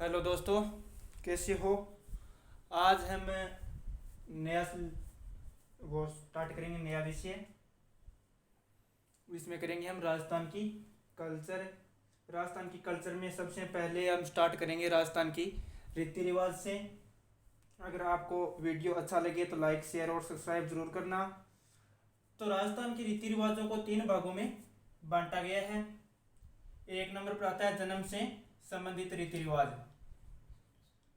Hello दोस्तों, कैसे हो। आज हम नया वो स्टार्ट करेंगे, नया विषय। इसमें करेंगे हम राजस्थान की कल्चर। राजस्थान की कल्चर में सबसे पहले हम स्टार्ट करेंगे राजस्थान की रीति रिवाज से। अगर आपको वीडियो अच्छा लगे तो लाइक, शेयर और सब्सक्राइब जरूर करना। तो राजस्थान के रीति रिवाजों को 3 भागों में बांटा गया है। एक नंबर पर आता है जन्म से संबंधित रीति रिवाज।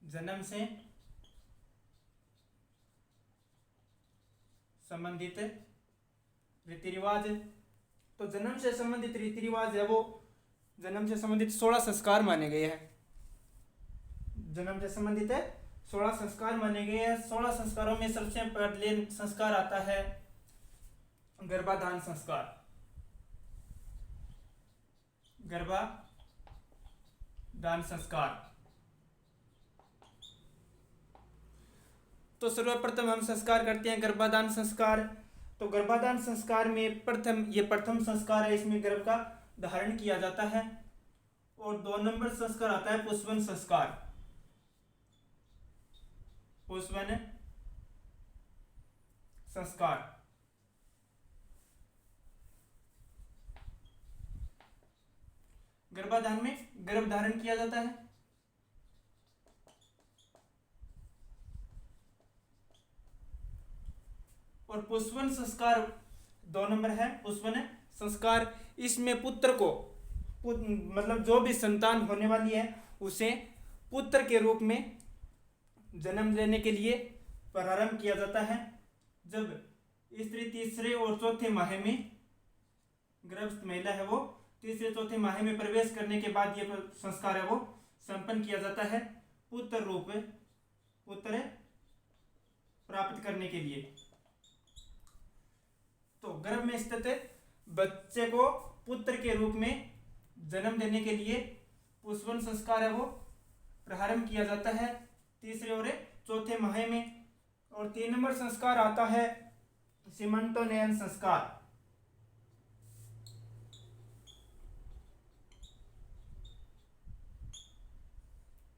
जन्म से संबंधित रीति रिवाज। तो जन्म से संबंधित रीति रिवाज है वो जन्म से संबंधित 16 संस्कार माने गए हैं। जन्म से संबंधित है 16 संस्कार माने गए हैं। 16 संस्कारों में सबसे पहले संस्कार आता है गर्भाधान संस्कार। गर्भाधान संस्कार। तो सर्वप्रथम हम संस्कार करते हैं गर्भाधान संस्कार। तो गर्भाधान संस्कार में प्रथम संस्कार है, इसमें गर्भ का धारण किया जाता है। और 2 नंबर संस्कार आता है पुंसवन संस्कार। पुंसवन संस्कार। गर्भाधान में गर्भ धारण किया जाता है। और पुंसवन संस्कार 2 नंबर है। पुंसवन संस्कार, इसमें पुत्र को मतलब जो भी संतान होने वाली है उसे पुत्र के रूप में जन्म देने के लिए प्रारंभ किया जाता है। जब स्त्री तीसरे और चौथे माह में, गर्भस्थ महिला है वो तीसरे चौथे माह में प्रवेश करने के बाद ये संस्कार है वो संपन्न किया जाता है, पुत्र प्राप्त करने के लिए। तो गर्भ में स्थित बच्चे को पुत्र के रूप में जन्म देने के लिए पुंसवन संस्कार है वो प्रारंभ किया जाता है तीसरे और चौथे माह में। और 3 नंबर संस्कार आता है सीमंतोन्नयन संस्कार।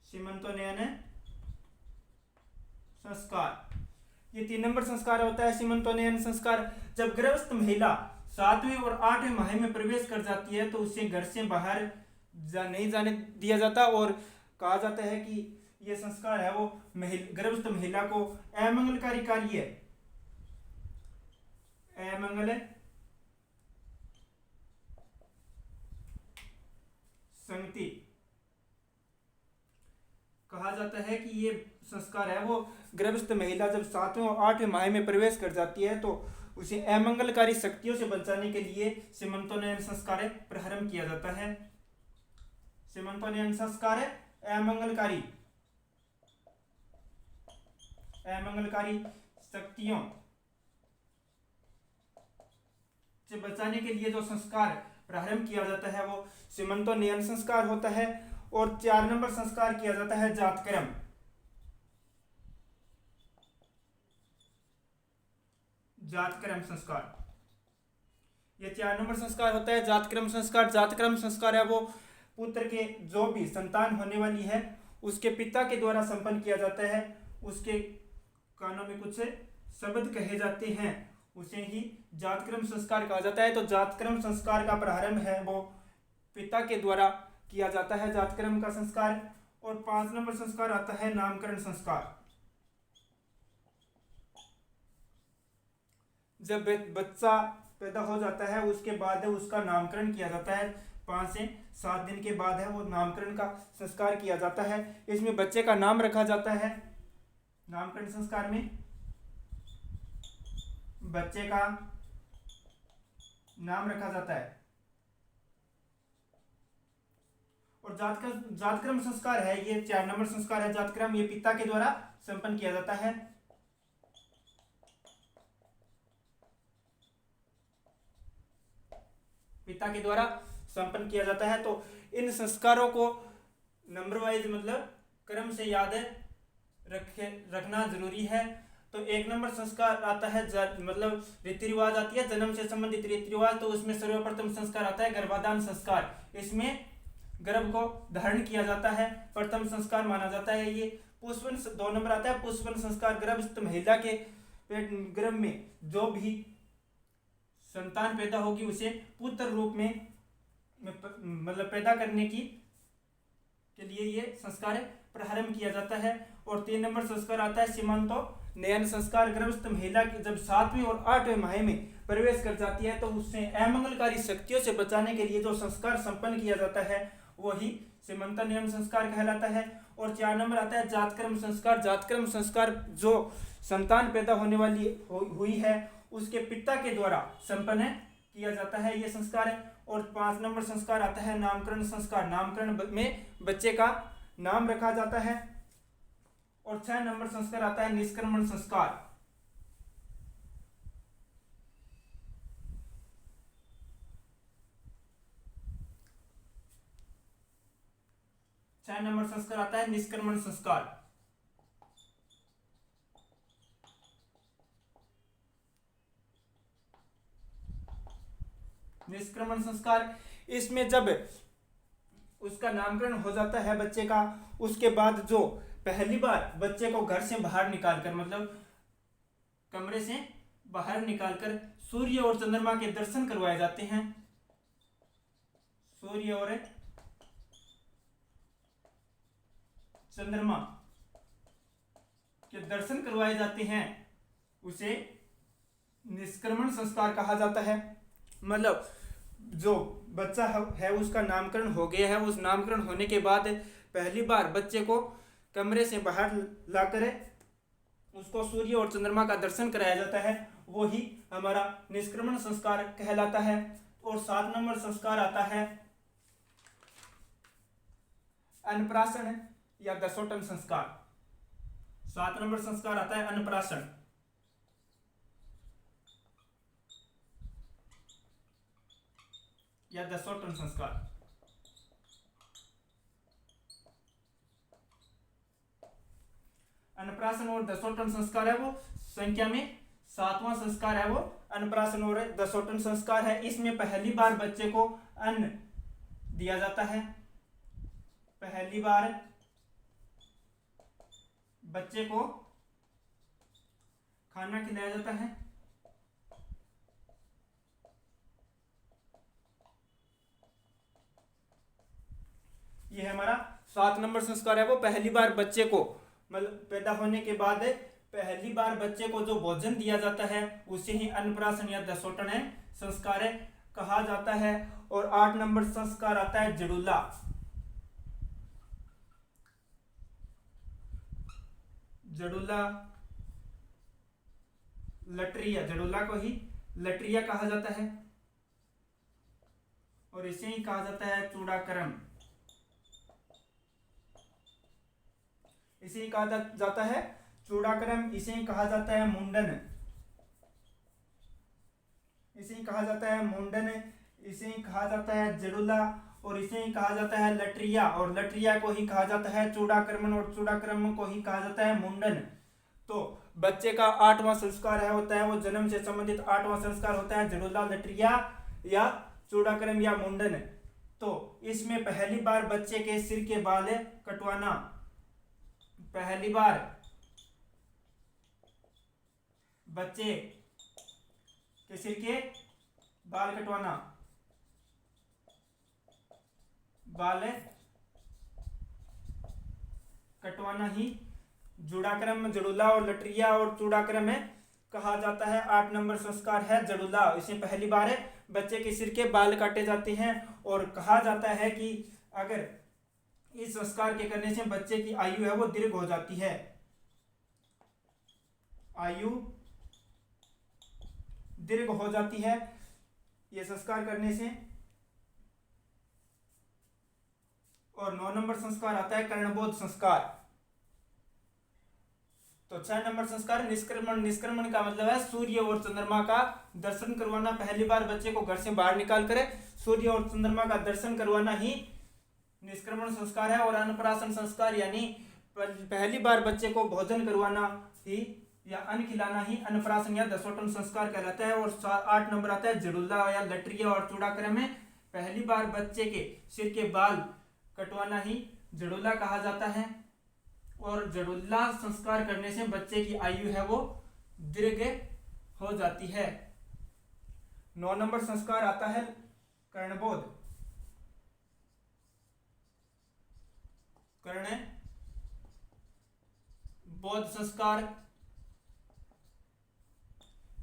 सीमंतोन्नयन संस्कार, ये 3 नंबर संस्कार होता है सीमंतोन्नयन संस्कार। जब गर्भस्थ महिला 7वें और 8वें माह में प्रवेश कर जाती है तो उसे घर से बाहर नहीं जाने दिया जाता। और कहा जाता है कि यह संस्कार है वो गर्भस्थ महिला को अमंगलकारी कार्य, अमंगल संगति कहा जाता है कि ये संस्कार है वो गर्भस्थ महिला जब 7वें और 8वें माह में प्रवेश कर जाती है तो उसे अमंगलकारी शक्तियों से बचाने के लिए सीमंतोन्नयन संस्कार प्रारंभ किया जाता है। सीमंतोन्नयन संस्कार अमंगलकारी शक्तियों से बचाने के लिए जो संस्कार प्रारंभ किया जाता है वो सीमंतोन्नयन संस्कार होता है। और 4 नंबर संस्कार किया जाता है जातकर्म। जातकर्म संस्कार, ये 4 नंबर संस्कार होता है जातकर्म संस्कार। जातकर्म संस्कार है वो पुत्र के जो भी संतान होने वाली है उसके पिता के द्वारा संपन्न किया जाता है। उसके कानों में कुछ शब्द कहे जाते हैं, उसे ही जातकर्म संस्कार कहा जाता है। तो जातकर्म संस्कार का प्रारंभ है वो पिता के द्वारा किया जाता है, जातकर्म का संस्कार। और 5 नंबर संस्कार आता है नामकरण संस्कार। जब बच्चा पैदा हो जाता है उसके बाद उसका नामकरण किया जाता है। 5 से 7 दिन के बाद है वो नामकरण का संस्कार किया जाता है। इसमें बच्चे का नाम रखा जाता है। नामकरण संस्कार में बच्चे का नाम रखा जाता है। और जातकर्म संस्कार है ये 4 नंबर संस्कार है जातकर्म, ये पिता के द्वारा संपन्न किया जाता है। पिता के द्वारा संपन्न किया जाता है। तो इन संस्कारों को नंबर वाइज मतलब क्रम से याद रखना जरूरी है। तो 1 नंबर संस्कार आता है मतलब रीति रिवाज आती है जन्म से संबंधित रीति रिवाज। तो उसमें सर्वप्रथम संस्कार आता है गर्भाधान संस्कार। इसमें गर्भ को धारण किया जाता है, प्रथम संस्कार माना जाता है ये। पुष्पन 2 नंबर आता है पुष्पन संस्कार, गर्भस्थ महिला के पेट गर्भ में जो भी संतान पैदा होगी उसे पुत्र रूप में मतलब पैदा करने के लिए ये संस्कार प्रारंभ किया जाता है। और 3 नंबर संस्कार आता है सीमांतो नयन संस्कार, गर्भस्थ महिला की जब 7वें और 8वें माह में प्रवेश कर जाती है तो उससे अमंगलकारी शक्तियों से बचाने के लिए जो संस्कार संपन्न किया जाता है वही सीमंतोन्नयन संस्कार कहलाता है। और 4 नंबर आता है जातकर्म संस्कार। जातकर्म संस्कार जो संतान पैदा होने वाली हुई है उसके पिता के द्वारा संपन्न किया जाता है ये संस्कार है। और 5 नंबर संस्कार आता है नामकरण संस्कार। नामकरण में बच्चे का नाम रखा जाता है। और 6 नंबर संस्कार आता है निष्क्रमण संस्कार। 6 नंबर संस्कार आता है निष्क्रमण संस्कार। निष्क्रमण संस्कार, इसमें जब उसका नामकरण हो जाता है बच्चे का, उसके बाद जो पहली बार बच्चे को घर से बाहर निकालकर मतलब कमरे से बाहर निकालकर सूर्य और चंद्रमा के दर्शन करवाए जाते हैं। सूर्य और चंद्रमा के दर्शन करवाए जाते हैं उसे निष्क्रमण संस्कार कहा जाता है। मतलब जो बच्चा है उसका नामकरण हो गया है, उस नामकरण होने के बाद पहली बार बच्चे को कमरे से बाहर लाकर उसको सूर्य और चंद्रमा का दर्शन कराया जाता है, वो ही हमारा निष्क्रमण संस्कार कहलाता है। और 7 नंबर संस्कार आता है अन्नप्राशन या दसोटन संस्कार। 7 नंबर संस्कार आता है अन्नप्राशन। या दसोटन संस्कार। अन्नप्राशन और दसोटन संस्कार है वो संख्या में 7वां संस्कार है, वो अन्नप्राशन और दसोटन संस्कार है। इसमें पहली बार बच्चे को अन्न दिया जाता है। पहली बार बच्चे को खाना खिलाया जाता है। ये हमारा 7 नंबर संस्कार है, वो पहली बार बच्चे को मतलब पैदा होने के बाद पहली बार बच्चे को जो भोजन दिया जाता है उसे ही अन्नप्राशन या दसोटन संस्कार कहा जाता है। और 8 नंबर संस्कार आता है जड़ूला। जड़ूला लटरिया, जड़ूला को ही लटरिया कहा जाता है और इसे ही कहा जाता है चूड़ाकर्म। इसे ही कहा जाता है चूड़ाकर्म, इसे ही कहा जाता है मुंडन। इसे ही कहा जाता है मुंडन, इसे ही कहा जाता है जड़ूला और इसे ही कहा जाता है लटरिया। और लटरिया को ही कहा जाता है चूड़ाकर्मन और चूड़ाकर्म को ही कहा जाता है मुंडन। तो बच्चे का 8वां संस्कार है होता है वो जन्म से संबंधित 8वां संस्कार होता है जड़ूला, लटरिया या चूड़ाकर्म या मुंडन। तो इसमें पहली बार बच्चे के सिर के बाल कटवाना, पहली बार बच्चे के सिर के बाल कटवाना, बाल कटवाना ही जूड़ाक्रम, जड़ूला और लटरिया और चूड़ाक्रम कहा जाता है। 8 नंबर संस्कार है जड़ूला। इसमें पहली बार बच्चे के सिर के बाल काटे जाते हैं और कहा जाता है कि अगर इस संस्कार के करने से बच्चे की आयु है वो दीर्घ हो जाती है। आयु दीर्घ हो जाती है ये संस्कार करने से। और 9 नंबर संस्कार आता है कर्णबोध संस्कार। तो 6 नंबर संस्कार निष्क्रमण। निष्क्रमण का मतलब है सूर्य और चंद्रमा का दर्शन करवाना। पहली बार बच्चे को घर से बाहर निकाल कर सूर्य और चंद्रमा का दर्शन करवाना ही निष्क्रमण संस्कार है। और अन्नप्राशन संस्कार यानी पहली बार बच्चे को भोजन करवाना ही या अन्न खिलाना ही अन्नप्राशन या दसोटन संस्कार कहलाता है। और 8 नंबर आता है जड़ूला या लटरिया और चूड़ाकर्म में पहली बार बच्चे के सिर के बाल कटवाना ही जड़ोला कहा जाता है। और जड़ोला संस्कार करने से बच्चे की आयु है वो दीर्घ हो जाती है। 9 नंबर संस्कार आता है कर्णबोध। कर्णबोध संस्कार,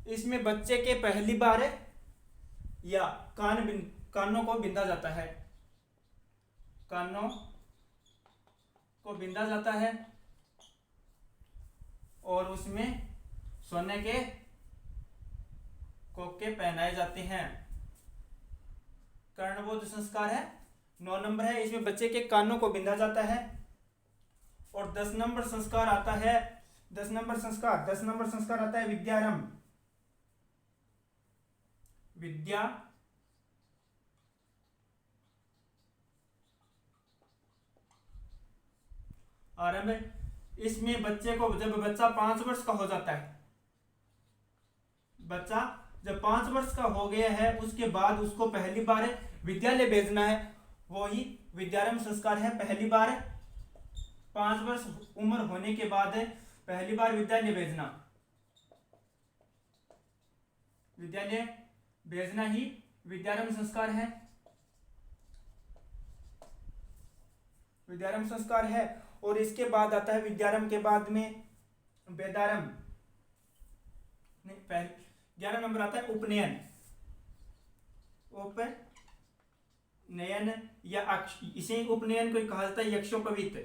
इसमें बच्चे के पहली बार या कानों को बिंधा जाता है, कानों को बिंधा जाता है और उसमें सोने के कोके पहनाए जाते हैं। कर्णबोध संस्कार है, 9 नंबर है, इसमें बच्चे के कानों को बिंधा जाता है। और 10 नंबर संस्कार आता है, 10 नंबर संस्कार आता है विद्यारंभ। विद्या आरंभ, इसमें बच्चे को जब बच्चा 5 वर्ष का हो जाता है, बच्चा जब 5 वर्ष का हो गया है उसके बाद उसको पहली बार विद्यालय भेजना है, वो ही विद्यारंभ संस्कार है। पहली बार 5 वर्ष उम्र होने के बाद पहली बार विद्यालय भेजना ही विद्यारंभ संस्कार है, विद्यारंभ संस्कार है। और इसके बाद आता है विद्यारंभ के बाद में वेदारंभ, नहीं, पहले 11 नंबर आता है उपनयन। उपनयन या इसे उपनयन को कहा जाता है यक्षोपवीत।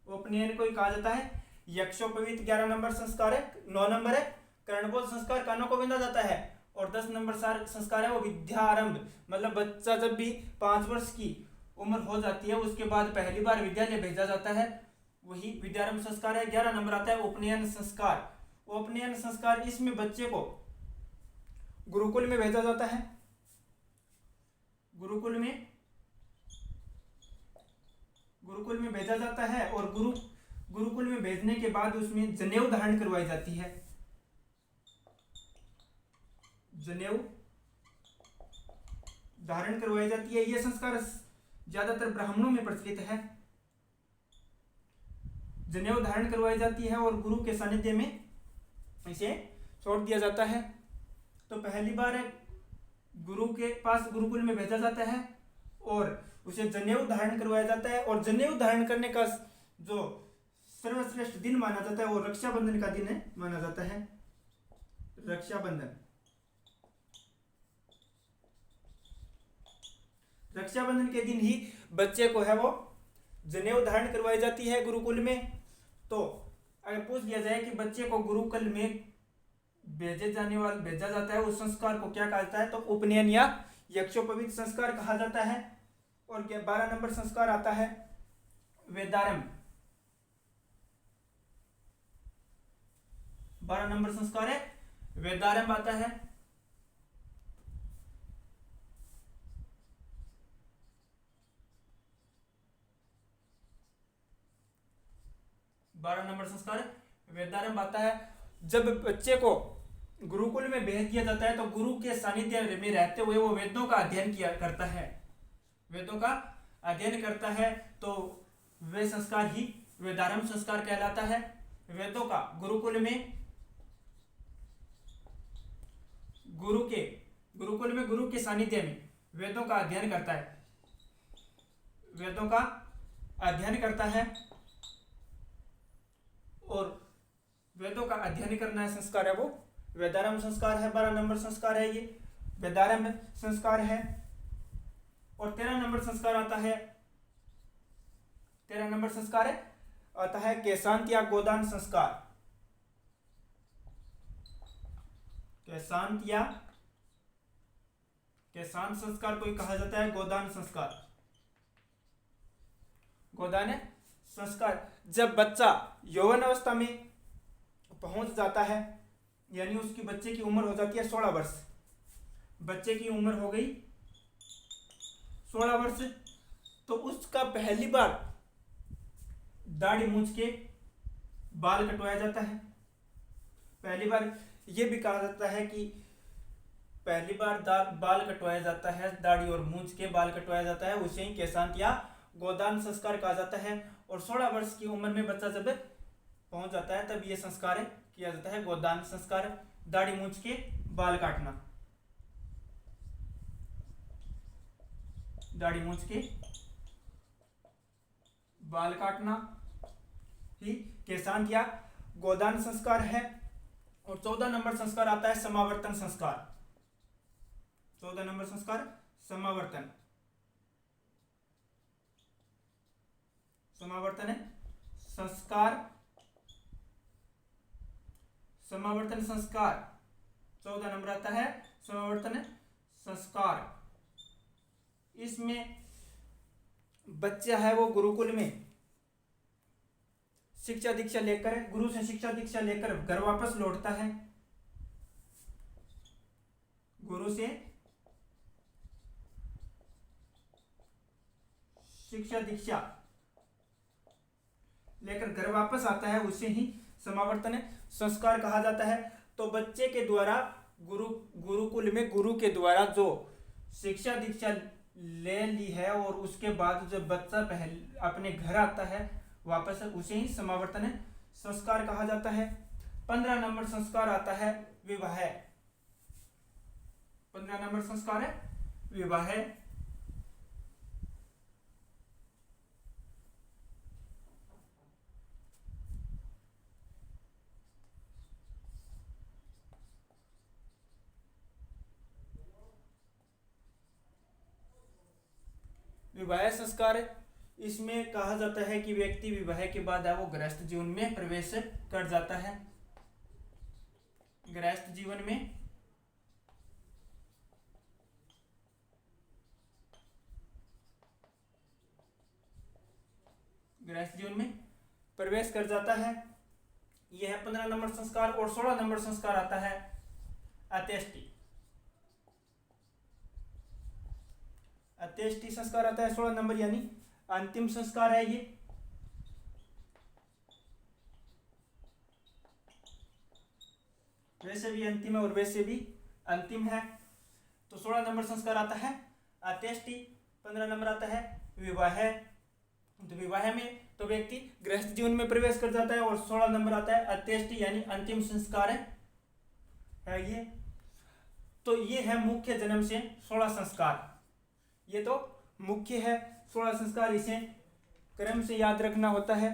उपनयन को कहा जाता है यक्षोपवीत। 11 नंबर संस्कार है। 9 नंबर है कर्णबोध संस्कार, कानों को बिंधा जाता है। और 10 नंबर संस्कार है वो विद्यारंभ, मतलब बच्चा जब भी 5 वर्ष की उम्र हो जाती है उसके बाद पहली बार विद्यालय भेजा जाता है, वही विद्यारंभ संस्कार है। 11 नंबर आता है उपनयन संस्कार। उपनयन संस्कार, इसमें बच्चे को गुरुकुल में भेजा जाता है, गुरुकुल में भेजा जाता है। और गुरुकुल में भेजने के बाद उसमें जनेऊ धारण करवाई जाती है, जनेऊ धारण करवाई जाती है। यह संस्कार ज्यादातर ब्राह्मणों में प्रचलित है। जनेऊ धारण करवाई जाती है और गुरु के सानिध्य में इसे छोड़ दिया जाता है। तो पहली बार गुरु के पास गुरुकुल में भेजा जाता है और उसे जनेऊ धारण करवाया जाता है। और जनेऊ धारण करने का जो सर्वश्रेष्ठ दिन माना जाता है वो रक्षाबंधन का दिन है माना जाता है। रक्षाबंधन के दिन ही बच्चे को है वो जनेऊ धारण करवाई जाती है गुरुकुल में। तो अगर पूछ लिया जाए कि बच्चे को गुरुकुल में भेजा जाता है उस संस्कार को क्या कहा जाता है, तो उपनयन या यक्षोपवीत संस्कार कहा जाता है। और 12 नंबर संस्कार आता है वेदारंभ। 12 नंबर संस्कार है वेदारंभ आता है। बारह नंबर संस्कार वेदारंभ आता है। जब बच्चे को गुरुकुल में भेज दिया जाता है तो गुरु के सानिध्य में रहते हुए वो वेदों का अध्ययन करता है, वेदों का अध्ययन करता है, तो वे संस्कार ही वेदारंभ संस्कार कहलाता है। वेदों का गुरुकुल में गुरु के सानिध्य में वेदों का अध्ययन करता है, वेदों का अध्ययन करता है। और वेदों का अध्ययन करना संस्कार है वो वेदारंभ संस्कार है। 12 नंबर संस्कार है ये वेदारंभ संस्कार है। और 13 नंबर संस्कार आता है, 13 नंबर संस्कार आता है केशांत या गोदान संस्कार। केशांत संस्कार को कहा जाता है गोदान संस्कार। गोदान संस्कार, जब बच्चा यौवन अवस्था में पहुंच जाता है, यानी उसकी बच्चे की उम्र हो जाती है 16 वर्ष, बच्चे की उम्र हो गई 16 वर्ष, तो उसका पहली बार दाढ़ी मूंछ के बाल कटवाया जाता है। पहली बार यह भी कहा जाता है कि पहली बार बाल कटवाया जाता है, दाढ़ी और मूंछ के बाल कटवाया जाता है, उसे ही केशांत या गोदान संस्कार कहा जाता है। और 16 वर्ष की उम्र में बच्चा जब पहुंच जाता है तब ये संस्कार किया जाता है, गोदान संस्कार, दाढ़ी मूंछ के बाल काटना, दाढ़ी मूंछ के बाल काटना ही केशांत या गोदान संस्कार है। और 14 नंबर संस्कार आता है समावर्तन संस्कार। 14 नंबर संस्कार समावर्तन, समावर्तन संस्कार, समावर्तन संस्कार 14 नंबर आता है समावर्तन संस्कार। इसमें बच्चा है वो गुरुकुल में शिक्षा दीक्षा लेकर, गुरु से शिक्षा दीक्षा लेकर घर वापस लौटता है, गुरु से शिक्षा दीक्षा लेकर घर वापस आता है, उसे ही समावर्तन संस्कार कहा जाता है। तो बच्चे के द्वारा गुरुकुल में गुरु के द्वारा जो शिक्षा दीक्षा ले ली है और उसके बाद जब बच्चा पहले अपने घर आता है वापस, उसे ही समावर्तन संस्कार कहा जाता है। 15 नंबर संस्कार आता है विवाह। 15 नंबर संस्कार है विवाह। विवाह संस्कार, इसमें कहा जाता है कि व्यक्ति विवाह के बाद वो गृहस्थ जीवन में प्रवेश कर जाता है, गृहस्थ जीवन में प्रवेश कर जाता है। यह है 15 नंबर संस्कार। और 16 नंबर संस्कार आता है अंत्येष्टि। अंत्येष्टि संस्कार आता है 16 नंबर, यानी अंतिम संस्कार है ये। वैसे भी अंतिम है और वैसे भी अंतिम है। तो 16 नंबर संस्कार आता है अंत्येष्टि। 15 नंबर आता है विवाह। तो विवाह में तो व्यक्ति गृहस्थ जीवन में प्रवेश कर जाता है। और 16 नंबर आता है अंत्येष्टि, यानी अंतिम संस्कार है ये। तो ये है मुख्य जन्म से 16 संस्कार। ये तो मुख्य है 16 संस्कार, इसे क्रम से याद रखना होता है।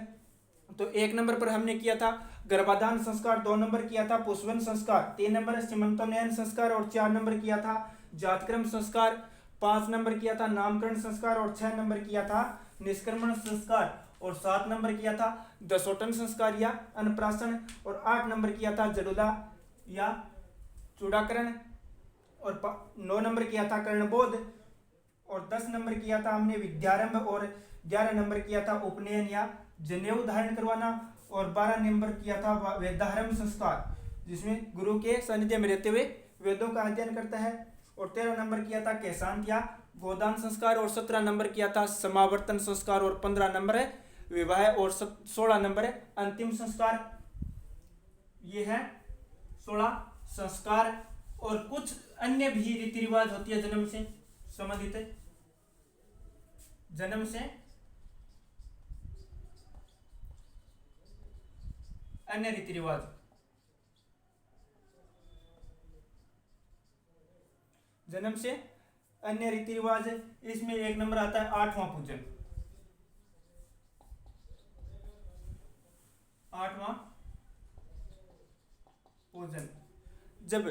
तो 1 नंबर पर हमने किया था गर्भाधान संस्कार, 2 नंबर किया था पुष्पन संस्कार, 3 नंबर सीमंतोन्नयन संस्कार और 4 नंबर किया था जातक्रम संस्कार, 5 नंबर किया था नामकरण संस्कार और 6 नंबर किया था निष्क्रमण संस्कार और 7 नंबर किया था दसोटन संस्कार या अन्नप्राशन और 8 नंबर किया था जडुला या चूड़ाकरण और 9 नंबर किया था कर्णबोध और 10 नंबर किया था हमने विद्यारंभ और 11 नंबर किया था उपनयन या जनेऊ धारण करवाना और 12 नंबर किया था वेदारंभ संस्कार, जिसमें गुरु के सानिध्य में रहते हुए वेदों का अध्ययन करता है। और 13 नंबर किया था केशांत या गोदान संस्कार और 17 नंबर किया था समावर्तन संस्कार और 15 नंबर है विवाह और 16 नंबर है अंतिम संस्कार। ये है 16 संस्कार। और कुछ अन्य भी रीति रिवाज होती है जन्म से संबंधित, जन्म से अन्य रीति रिवाज, जन्म से अन्य रीति रिवाज है। इसमें 1 नंबर आता है 8वां पूजन। 8वां पूजन, जब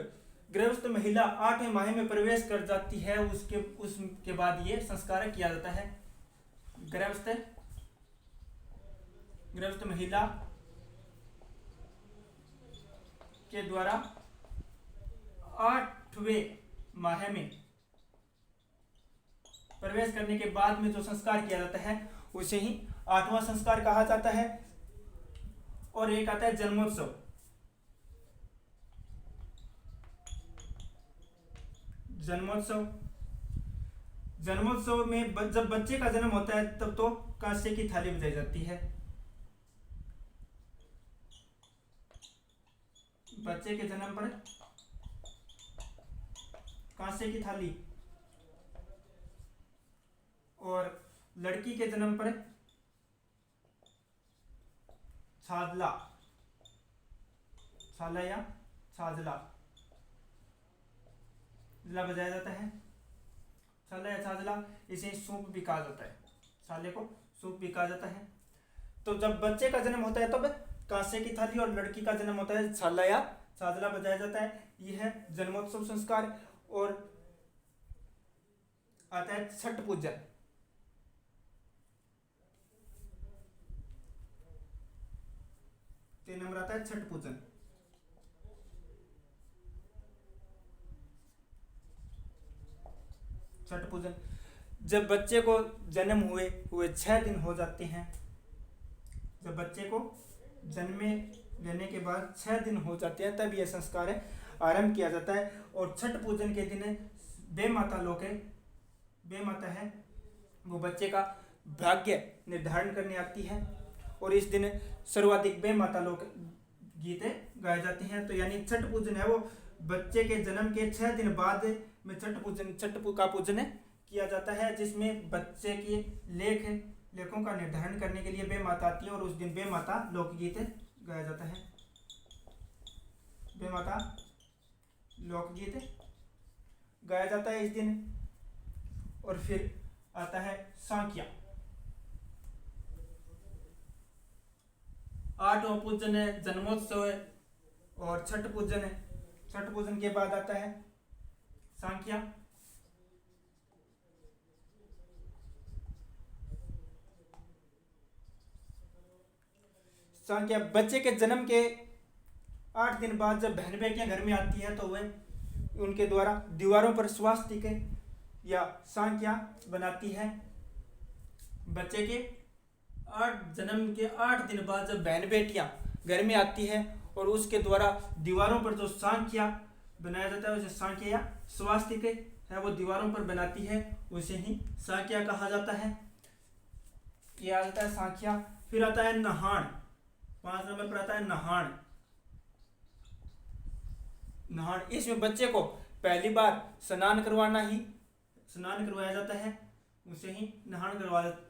गृहस्थ महिला 8वें माह में प्रवेश कर जाती है उसके बाद ये संस्कार किया जाता है। गृहस्थ महिला के द्वारा 8वें माह में प्रवेश करने के बाद में जो संस्कार किया जाता है उसे ही 8वां संस्कार कहा जाता है। और एक आता है जन्मोत्सव। जन्मोत्सव में जब बच्चे का जन्म होता है तब तो कांसे की थाली बजाई जाती है। बच्चे के जन्म पर कांसे की थाली, और लड़की के जन्म पर छाजला, छाला या छाजला बजाया जाता है। छाला या छाजला, इसे सूप भी कहा जाता है, छाले को सूप भी कहा जाता है। तो जब बच्चे का जन्म होता है तब कांसे की थाली, और लड़की का जन्म होता है छाला या छाजला बजाया जाता है। यह है जन्मोत्सव संस्कार। और आता है छठ पूजन। तीन नंबर आता है छठ पूजन। छठ पूजन, जब बच्चे को जन्म हुए 6 दिन हो जाते हैं, जब बच्चे को जन्मे लेने के बाद 6 दिन हो जाते हैं, तब यह संस्कार है आरंभ किया जाता है। और छठ पूजन के दिन बेमाता लोग है, बेमाता है वो बच्चे का भाग्य निर्धारण करने आती है, और इस दिन सर्वाधिक बेमाता लोग गीते गाए जाते हैं। तो यानी छठ पूजन है वो बच्चे के जन्म के 6 दिन बाद में छठ का पूजन किया जाता है, जिसमें बच्चे की लेखों का निर्धारण करने के लिए बेमाता आती है, और उस दिन बेमाता लोकगीत गाया जाता है। बेमाता लोकगीत गाया जाता है इस दिन। और फिर आता है सांख्या, 8वां पूजन है, जन्मोत्सव है और छठ पूजन है। छठ पूजन के बाद आता है सांख्या। सांख्या बच्चे के जन्म के 8 दिन बाद जब बहन बेटियां घर में आती है, तो वह उनके द्वारा दीवारों पर स्वास्तिक या सांख्या बनाती है। बच्चे के जन्म के 8 दिन बाद जब बहन बेटियां घर में आती है, और उसके द्वारा दीवारों पर जो सांख्या बनाया जाता है, उसे सांख्या या स्वास्तिक है वो दीवारों पर बनाती है, उसे ही सांख्या कहा जाता है। ये आ जाता है सांख्या। फिर आता है नहान, 5 नंबर पर आता है नहान। नहान, इसमें बच्चे को पहली बार स्नान करवाया जाता है, उसे ही नहान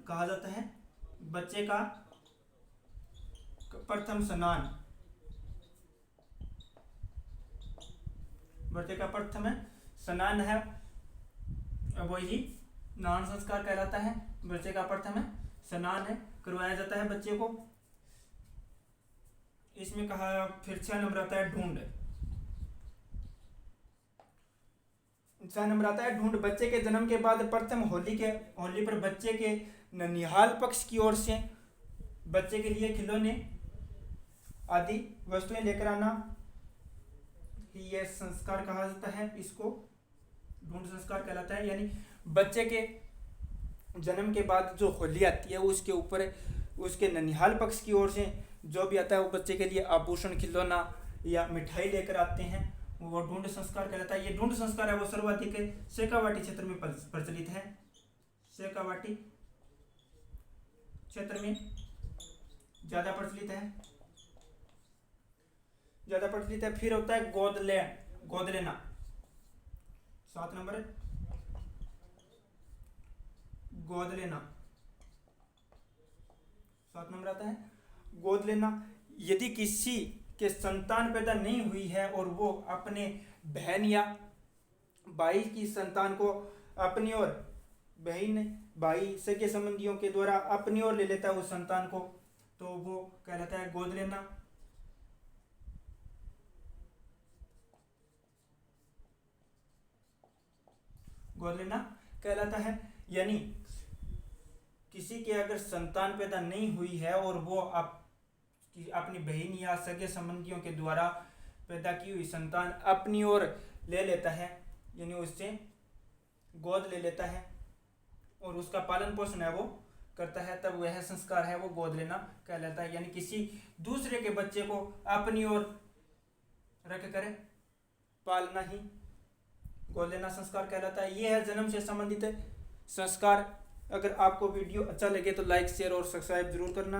कहा जाता है। बच्चे का प्रथम स्नान, बच्चे का प्रथम स्नान है वही नहान संस्कार कहलाता है। बच्चे का प्रथम स्नान करवाया जाता है बच्चे को। इसमें कहा फिर 6 नंबर आता है ढूंढ। 6 नंबर आता है ढूंढ। बच्चे के जन्म के बाद प्रथम होली पर बच्चे के ननिहाल पक्ष की ओर से बच्चे के लिए खिलौने आदि वस्तुएं लेकर आना, यह संस्कार कहा जाता है। इसको ढूंढ संस्कार कहलाता है। यानी बच्चे के जन्म के बाद जो होली आती है, उसके ऊपर उसके ननिहाल पक्ष की ओर से जो भी आता है वो बच्चे के लिए आभूषण, खिलौना या मिठाई लेकर आते हैं, वो ढूंढ संस्कार कहलाता है। ये ढूंढ संस्कार है वो सर्वाधिक शेखावाटी क्षेत्र में प्रचलित है। शेखावाटी क्षेत्र में ज्यादा प्रचलित है। फिर होता है गोद लेना, 7 नंबर गोद लेना, 7 नंबर आता है गोद लेना। यदि किसी के संतान पैदा नहीं हुई है और वो अपने बहन या भाई की संतान को अपनी ओर, बहन भाई सगे संबंधियों के द्वारा अपनी ओर ले लेता है उस संतान को, तो वो कहलाता है गोद लेना। गोद लेना कहलाता है। यानी किसी के अगर संतान पैदा नहीं हुई है और वो अपनी बहन या सगे संबंधियों के द्वारा पैदा की हुई संतान अपनी ओर ले लेता है, यानी उससे गोद ले लेता है और उसका पालन पोषण है वो करता है, तब वह संस्कार है वो गोद लेना कहलाता है। यानी किसी दूसरे के बच्चे को अपनी ओर रख कर पालना ही गोद लेना संस्कार कहलाता है। यह है जन्म से संबंधित संस्कार। अगर आपको वीडियो अच्छा लगे तो लाइक, शेयर और सब्सक्राइब जरूर करना।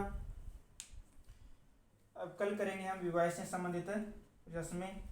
अब कल करेंगे हम विवाह से संबंधित रस्में।